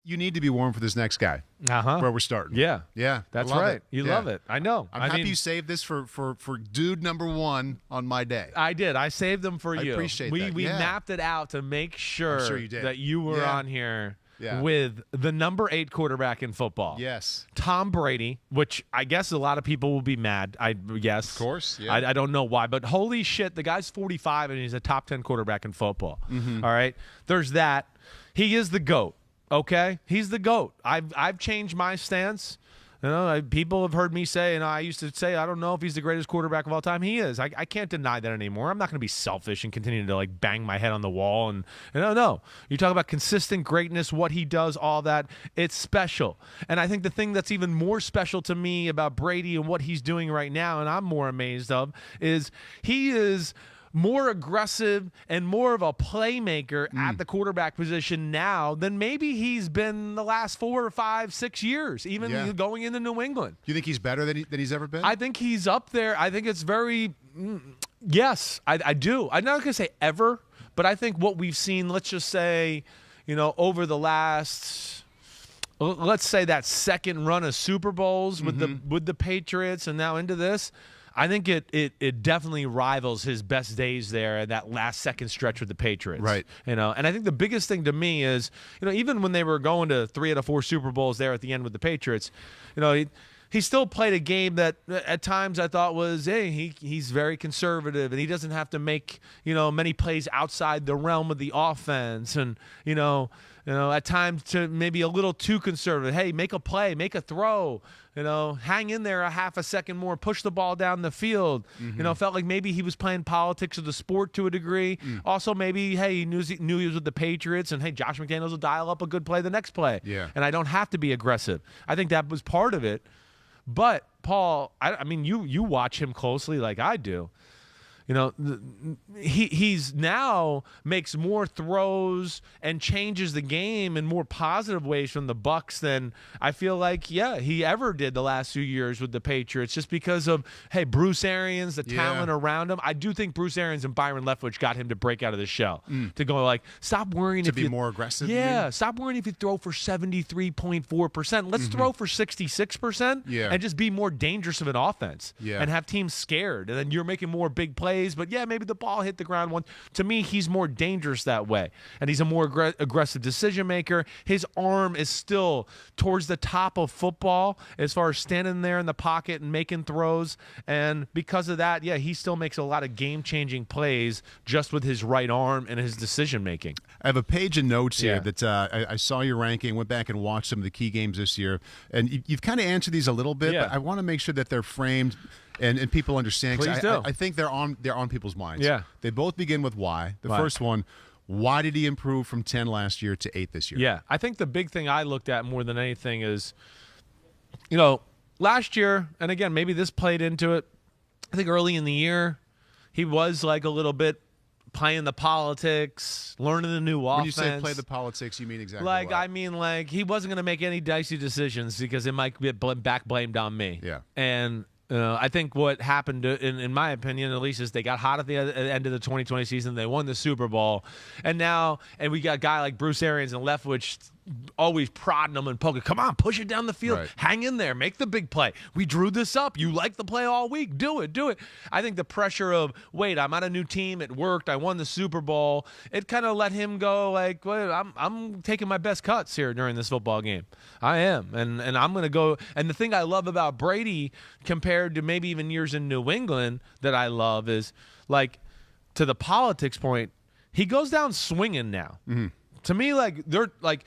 you need to be warm for this next guy. Where we're starting. Yeah. Yeah. That's right. You love it. I know. I'm happy you saved this for dude number one on my day. I did. I saved them for you. I appreciate that. We mapped it out to make sure you did. that you were on here with the number 8 quarterback in football. Yes. Tom Brady, which I guess a lot of people will be mad, I guess. Of course, yeah. I don't know why, but holy shit, the guy's 45 and he's a top 10 quarterback in football. All right? There's that. He is the GOAT, okay? He's the GOAT. I've changed my stance. You know, people have heard me say, and I used to say, I don't know if he's the greatest quarterback of all time. He is. I can't deny that anymore. I'm not going to be selfish and continue to like bang my head on the wall. And no. You talk about consistent greatness, what he does, all that. It's special. And I think the thing that's even more special to me about Brady and what he's doing right now, and I'm more amazed of, is he is more aggressive and more of a playmaker at the quarterback position now than maybe he's been the last 4 or 5, 6 years, even going into New England. Do you think he's better than he's ever been? I think he's up there. I think it's very yes, I do. I'm not going to say ever, but I think what we've seen, let's just say, over the last, let's say that second run of Super Bowls with the Patriots and now into this, I think it definitely rivals his best days there in that last second stretch with the Patriots. Right. And I think the biggest thing to me is, even when they were going to 3 out of 4 Super Bowls there at the end with the Patriots, he still played a game that at times I thought was, hey, he's very conservative and he doesn't have to make, many plays outside the realm of the offense. And, at times to maybe a little too conservative. Hey, make a play, make a throw, hang in there a half a second more, push the ball down the field. Felt like maybe he was playing politics of the sport to a degree. Also, maybe, hey, he knew he was with the Patriots and, hey, Josh McDaniels will dial up a good play the next play. Yeah. And I don't have to be aggressive. I think that was part of it. But, Paul, I mean, you watch him closely like I do. He's now makes more throws and changes the game in more positive ways from the Bucs than I feel like, he ever did the last few years with the Patriots, just because of, hey, Bruce Arians, the talent around him. I do think Bruce Arians and Byron Leftwich got him to break out of the shell, to go like, stop worrying to be more aggressive. Yeah, stop worrying if you throw for 73.4%. Let's throw for 66% and just be more dangerous of an offense and have teams scared. And then you're making more big plays. But maybe the ball hit the ground once. To me, he's more dangerous that way. And he's a more aggressive decision maker. His arm is still towards the top of football as far as standing there in the pocket and making throws. And because of that, he still makes a lot of game-changing plays just with his right arm and his decision making. I have a page of notes here that I saw your ranking, went back and watched some of the key games this year. And you've kind of answered these a little bit, but I want to make sure that they're framed and people understand. Please do. I think they're on people's minds. Yeah. They both begin with why. The first one, why did he improve from 10 last year to 8 this year? Yeah. I think the big thing I looked at more than anything is, last year, and again, maybe this played into it, I think early in the year, he was like a little bit playing the politics, learning the new offense. When you say play the politics, you mean exactly what? I mean, he wasn't going to make any dicey decisions because it might get back blamed on me. Yeah. And I think what happened, in my opinion, at least, is they got hot at the end of the 2020 season. They won the Super Bowl. And we got a guy like Bruce Arians and Leftwich always prodding them and poking. Come on, push it down the field. Right. Hang in there. Make the big play. We drew this up. You like the play all week. Do it. I think the pressure of, wait, I'm on a new team. It worked. I won the Super Bowl. It kind of let him go like, wait, I'm taking my best cuts here during this football game. I am. And I'm going to go. And the thing I love about Brady compared to maybe even years in New England that I love is, like, to the politics point, he goes down swinging now. Mm-hmm. To me, they're like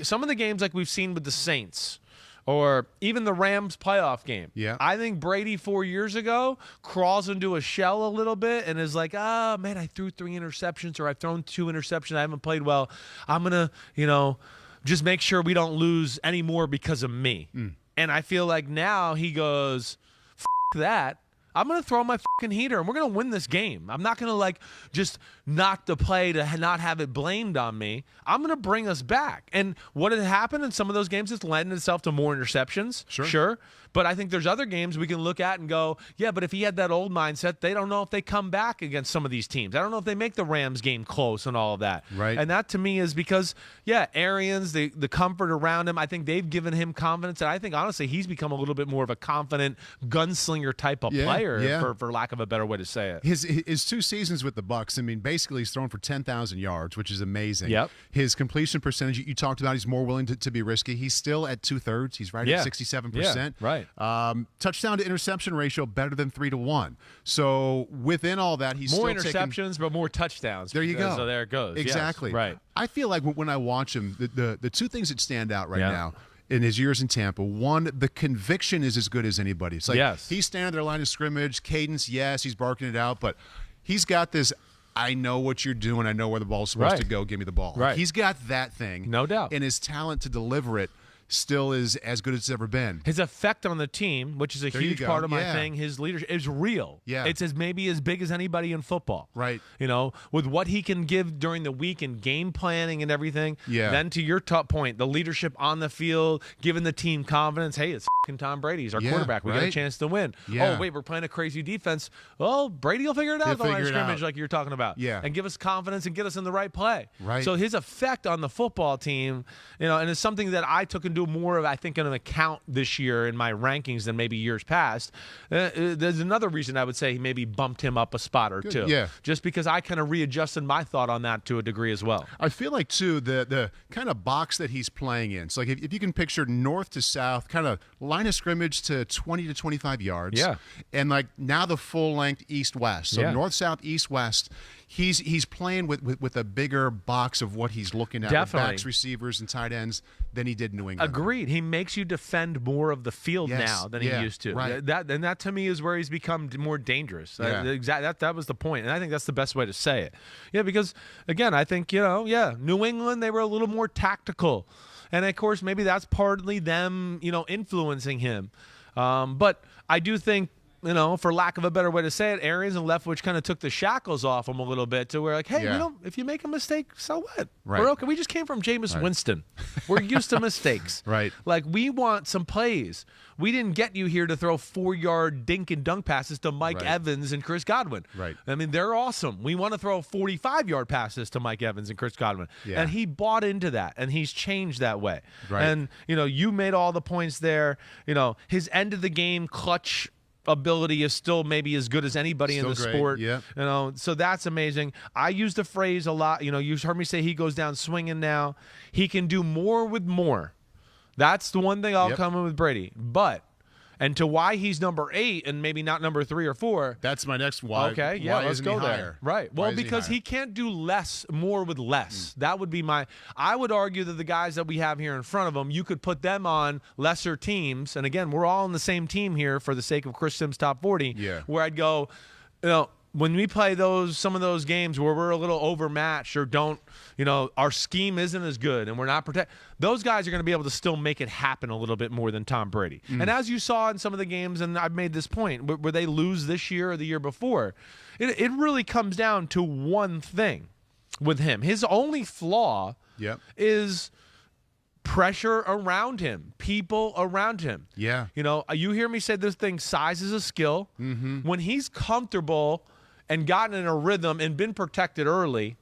some of the games like we've seen with the Saints or even the Rams playoff game. Yeah. I think Brady 4 years ago crawls into a shell a little bit and is like, oh, man, I threw 3 interceptions or I've thrown 2 interceptions. I haven't played well. I'm going to, just make sure we don't lose any more because of me. And I feel like now he goes, f that. I'm going to throw my fucking heater, and we're going to win this game. I'm not going to, just not to play, to not have it blamed on me. I'm going to bring us back. And what had happened in some of those games has lent itself to more interceptions. Sure. But I think there's other games we can look at and go, yeah, but if he had that old mindset, they don't know if they come back against some of these teams. I don't know if they make the Rams game close and all of that. Right. And that to me is because, yeah, Arians, the comfort around him, I think they've given him confidence. And I think, honestly, he's become a little bit more of a confident gunslinger type of player, for lack of a better way to say it. His 2 seasons with the Bucs, I mean, basically he's thrown for 10,000 yards, which is amazing. Yep. His completion percentage, you talked about, he's more willing to be risky. He's still at 2/3. He's right at 67%. Yeah, right. Touchdown to interception ratio better than 3-1. So within all that, he's more still interceptions, but more touchdowns. There you go. So there it goes. Exactly. Yes, right. I feel like when I watch him, the 2 things that stand out right now in his years in Tampa, one, the conviction is as good as anybody. It's like he's standing there line of scrimmage, cadence, yes, he's barking it out, but he's got this, I know what you're doing, I know where the ball's supposed to go, give me the ball. Right. He's got that thing. No doubt. And his talent to deliver it still is as good as it's ever been. His effect on the team, which is a huge part of my thing, his leadership is real. Yeah. It's maybe as big as anybody in football. Right. You know, with what he can give during the week and game planning and everything. Yeah. Then to your top point, the leadership on the field, giving the team confidence. Hey, it's Tom Brady. He's our quarterback. We got a chance to win. Yeah. Oh, wait, we're playing a crazy defense. Well, Brady will figure it out at the line of scrimmage like you're talking about. Yeah. And give us confidence and get us in the right play. Right. So his effect on the football team, you know, and it's something that I took into more of, I think, an account this year in my rankings than maybe years past. There's another reason I would say he maybe bumped him up a spot or two. Yeah. Just because I kind of readjusted my thought on that to a degree as well. I feel like, too, the kind of box that he's playing in. So, like, if you can picture north to south, kind of line of scrimmage to 20 to 25 yards. Yeah. And, like, now the full length east-west. So, north, south, east, west. He's playing with a bigger box of what he's looking at with backs, receivers, and tight ends than he did in New England. Agreed. He makes you defend more of the field now than he used to. Right. That to me is where he's become more dangerous. That was the point, and I think that's the best way to say it. Yeah, because again, I think New England, they were a little more tactical, and of course maybe that's partly them influencing him. But I do think, for lack of a better way to say it, Arians and Leftwich kind of took the shackles off him a little bit to where, like, hey, if you make a mistake, so what? Right. We're okay. We just came from Jameis Winston. We're used to mistakes. Right. Like, we want some plays. We didn't get you here to throw 4-yard dink and dunk passes to Mike Evans and Chris Godwin. Right. I mean, they're awesome. We want to throw 45-yard passes to Mike Evans and Chris Godwin. Yeah. And he bought into that, and he's changed that way. Right. And, you made all the points there. His end of the game clutch ability is still maybe as good as anybody in the sport. Yep. So that's amazing. I use the phrase a lot. You've heard me say he goes down swinging now. He can do more with more. That's the one thing I'll come in with Brady. And to why he's number 8 and maybe not number 3 or 4. That's my next why. Okay, yeah, why let's go there. Higher? Right. Well, because he can't do more with less. That would be I would argue that the guys that we have here in front of him, you could put them on lesser teams. And again, we're all on the same team here for the sake of Chris Simms Top 40. Yeah. Where I'd go, when we play some of those games where we're a little overmatched or our scheme isn't as good and we're not those guys are going to be able to still make it happen a little bit more than Tom Brady. And as you saw in some of the games, and I've made this point, where they lose this year or the year before, it really comes down to one thing with him. His only flaw is pressure around him, people around him. Yeah. You hear me say this thing, size is a skill. Mm-hmm. When he's comfortable and gotten in a rhythm and been protected early,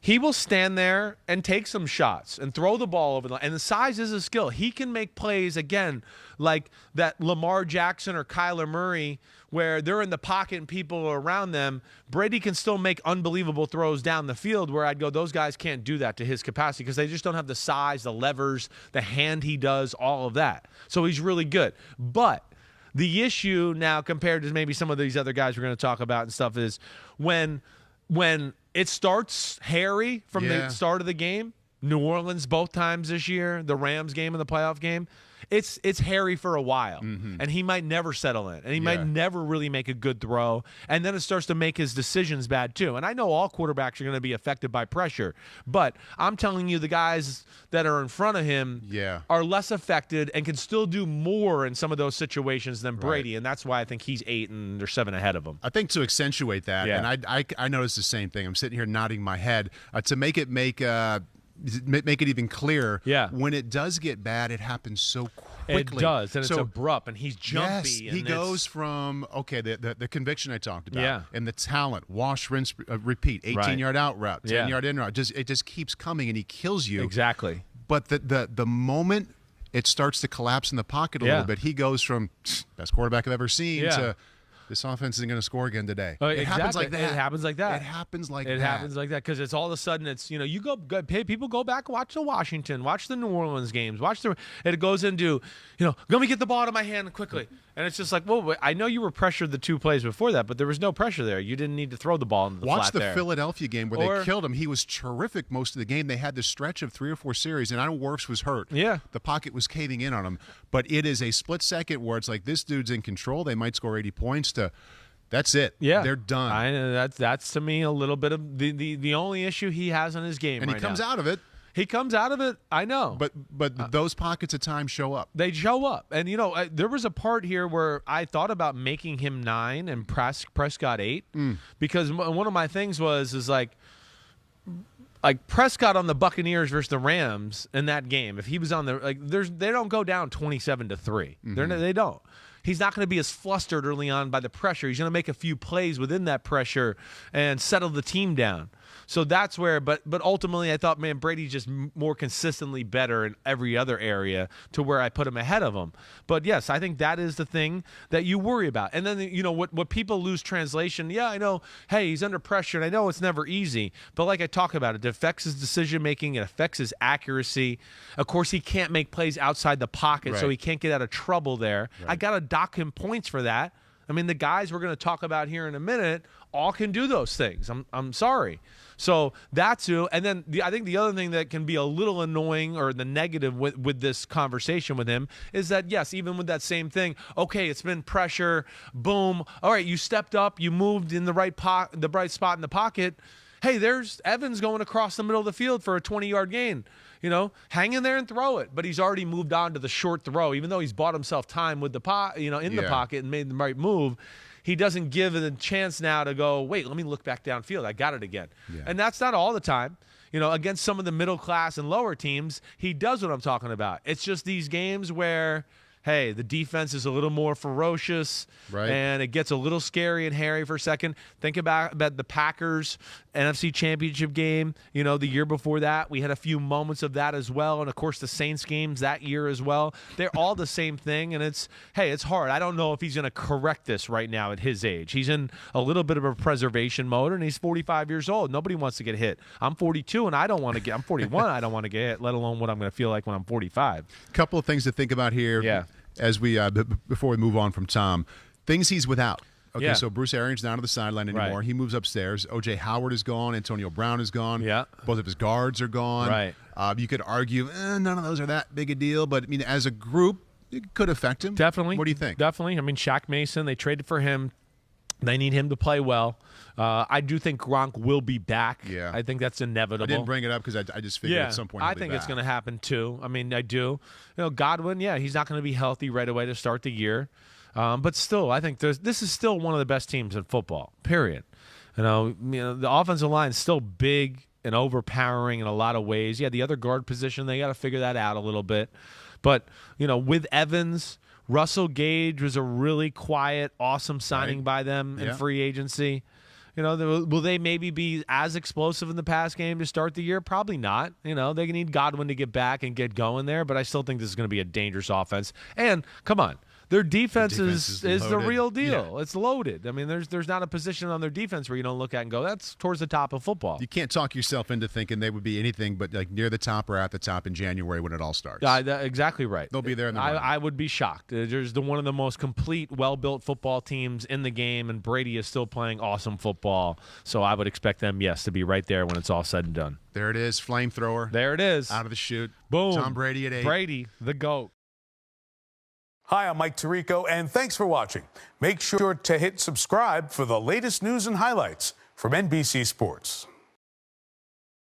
he will stand there and take some shots and throw the ball over the line. And the size is a skill. He can make plays, again, like that Lamar Jackson or Kyler Murray, where they're in the pocket and people are around them. Brady can still make unbelievable throws down the field where I'd go, those guys can't do that to his capacity because they just don't have the size, the levers, the hand he does, all of that. So he's really good. But the issue now compared to maybe some of these other guys we're going to talk about and stuff is when it starts hairy from the start of the game, New Orleans both times this year, the Rams game and the playoff game. It's hairy for a while, and he might never settle in, and he might never really make a good throw, and then it starts to make his decisions bad too. And I know all quarterbacks are going to be affected by pressure, but I'm telling you, the guys that are in front of him are less affected and can still do more in some of those situations than Brady, and that's why I think he's 8 and they're 7 ahead of him. I think to accentuate that, and I noticed the same thing. I'm sitting here nodding my head to make it even clearer. When it does get bad, it happens so quickly. It does, and it's abrupt, and he's jumpy. Yes, he goes from the conviction I talked about, and the talent, wash, rinse, repeat, 18-yard out route, 10-yard in route. It just keeps coming, and he kills you. Exactly. But the moment it starts to collapse in the pocket a little bit, he goes from best quarterback I've ever seen to this offense isn't going to score again today. It happens like that. It happens like that. It happens like that. It happens like that because it's all of a sudden it's you go people go back, watch the Washington, watch the New Orleans games, it goes into let me get the ball out of my hand quickly, and it's just like, well, I know you were pressured the 2 plays before that, but there was no pressure there. You didn't need to throw the ball into the flat there. Watch the Philadelphia game where they killed him. He was terrific most of the game. They had this stretch of 3 or 4 series, and I know Wirfs was hurt. Yeah, the pocket was caving in on him, but it is a split second where it's like this dude's in control. They might score 80 points to. That's it. Yeah, they're done. I know that's to me a little bit of the only issue he has in his game. And right he comes now. out of it. He comes out of it. I know. But those pockets of time show up. They show up, and there was a part here where I thought about making him 9 and Prescott 8 because one of my things is like Prescott on the Buccaneers versus the Rams in that game. If he was on they don't go down 27-3. They don't. He's not going to be as flustered early on by the pressure. He's going to make a few plays within that pressure and settle the team down. So that's where, but ultimately I thought, man, Brady's just more consistently better in every other area to where I put him ahead of him. But yes, I think that is the thing that you worry about. And then, what people lose translation. Yeah, I know, hey, he's under pressure, and I know it's never easy. But like I talk about, it affects his decision-making. It affects his accuracy. Of course, he can't make plays outside the pocket, so he can't get out of trouble there. Right. I got to dock him points for that. I mean, the guys we're going to talk about here in a minute all can do those things. I'm sorry. So that's who. And then I think the other thing that can be a little annoying or the negative with this conversation with him is that, yes, even with that same thing, okay, it's been pressure, boom. All right, you stepped up, you moved in the right spot in the pocket. Hey, there's Evans going across the middle of the field for a 20-yard gain. Hang in there and throw it. But he's already moved on to the short throw, even though he's bought himself time with the the pocket and made the right move. He doesn't give it a chance now to go, wait, let me look back downfield. I got it again. Yeah. And that's not all the time. Against some of the middle class and lower teams, he does what I'm talking about. It's just these games where, hey, the defense is a little more ferocious, and it gets a little scary and hairy for a second. Think about the Packers NFC Championship game. The year before that, we had a few moments of that as well. And, of course, the Saints games that year as well. They're all the same thing, and it's hard. I don't know if he's going to correct this right now at his age. He's in a little bit of a preservation mode, and he's 45 years old. Nobody wants to get hit. I'm 42, and I'm 41, I don't want to get hit, let alone what I'm going to feel like when I'm 45. A couple of things to think about here. Yeah. As we before we move on from Tom, things he's without. Okay, so Bruce Arians not on the sideline anymore. Right. He moves upstairs. O.J. Howard is gone. Antonio Brown is gone. Yeah. Both of his guards are gone. Right. You could argue none of those are that big a deal, but I mean, as a group, it could affect him. Definitely. What do you think? Definitely. I mean, Shaq Mason, they traded for him. They need him to play well. I do think Gronk will be back. Yeah. I think that's inevitable. I didn't bring it up because I just figured at some point I think it's going to happen too. I mean, I do. Godwin, he's not going to be healthy right away to start the year. But still, I think this is still one of the best teams in football, period. The offensive line is still big and overpowering in a lot of ways. Yeah, the other guard position, they got to figure that out a little bit. But, with Evans, Russell Gage was a really quiet, awesome signing by them in free agency. Will they maybe be as explosive in the pass game to start the year? Probably not. They need Godwin to get back and get going there, but I still think this is going to be a dangerous offense. And, come on, Their defense is the real deal. Yeah. It's loaded. I mean, there's not a position on their defense where you don't look at and go, that's towards the top of football. You can't talk yourself into thinking they would be anything but like near the top or at the top in January when it all starts. Exactly right. They'll be there in the running. I would be shocked. There's one of the most complete, well-built football teams in the game, and Brady is still playing awesome football. So I would expect them, yes, to be right there when it's all said and done. There it is, flamethrower. There it is. Out of the chute. Boom. Tom Brady at 8. Brady, the GOAT. Hi, I'm Mike Tirico, and thanks for watching. Make sure to hit subscribe for the latest news and highlights from NBC Sports.